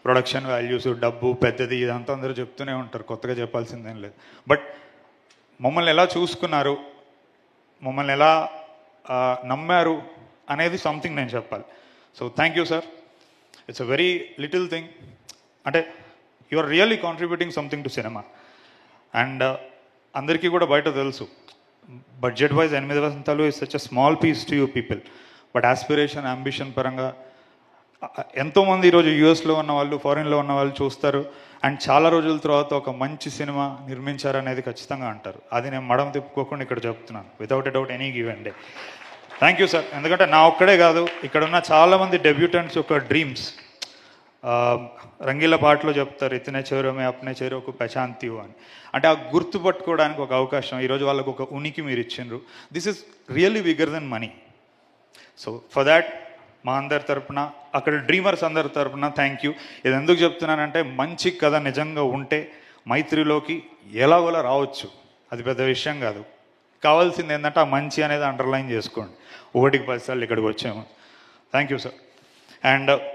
Production values, డబ్బు పెద్దది ఇదంతా అందరూ చెప్తూనే ఉంటారు, కొత్తగా చెప్పాల్సిందేం లేదు. బట్ మమ్మల్ని ఎలా చూసుకున్నారు, మమ్మల్ని ఎలా నమ్మారు అనేది సంథింగ్ నేను చెప్పాలి. So thank you sir. It's a very little thing, అంటే you are really contributing something to cinema. And అందరికీ కూడా బయట తెలుసు, budget wise 8 Vasantalu is such a small piece to you people. But aspiration, ambition పరంగా ఎంతోమంది ఈరోజు యూఎస్లో ఉన్న వాళ్ళు, ఫారిన్లో ఉన్న వాళ్ళు చూస్తారు అండ్ చాలా రోజుల తర్వాత ఒక మంచి సినిమా నిర్మించారనేది ఖచ్చితంగా అంటారు. అది నేను మడం తిప్పుకోకుండా ఇక్కడ చెప్తున్నాను, without a doubt any given day. Thank you sir. ఎందుకంటే నా ఒక్కడే కాదు, ఇక్కడ ఉన్న చాలామంది డెబ్యూటెంట్స్ యొక్క డ్రీమ్స్. రంగీల పాటలో చెప్తారు, ఇతనే చేరోమే అప్నే చేరోకు పెచాంతియో అని. అంటే ఆ గుర్తుపట్టుకోవడానికి ఒక అవకాశం, ఈరోజు వాళ్ళకు ఒక ఉనికి మీరు ఇచ్చిండ్రు. This is really bigger than money. So for that మా అందరి తరపున, అక్కడ డ్రీమర్స్ అందరి తరపున థ్యాంక్ యూ. ఇది ఎందుకు చెప్తున్నానంటే, మంచి కథ నిజంగా ఉంటే మైత్రిలోకి ఎలాగోలా రావచ్చు, అది పెద్ద విషయం కాదు. కావాల్సింది ఏంటంటే ఆ మంచి అనేది అండర్లైన్ చేసుకోండి. 1కి 10 సార్లు ఇక్కడికి వచ్చాము. Thank you sir. అండ్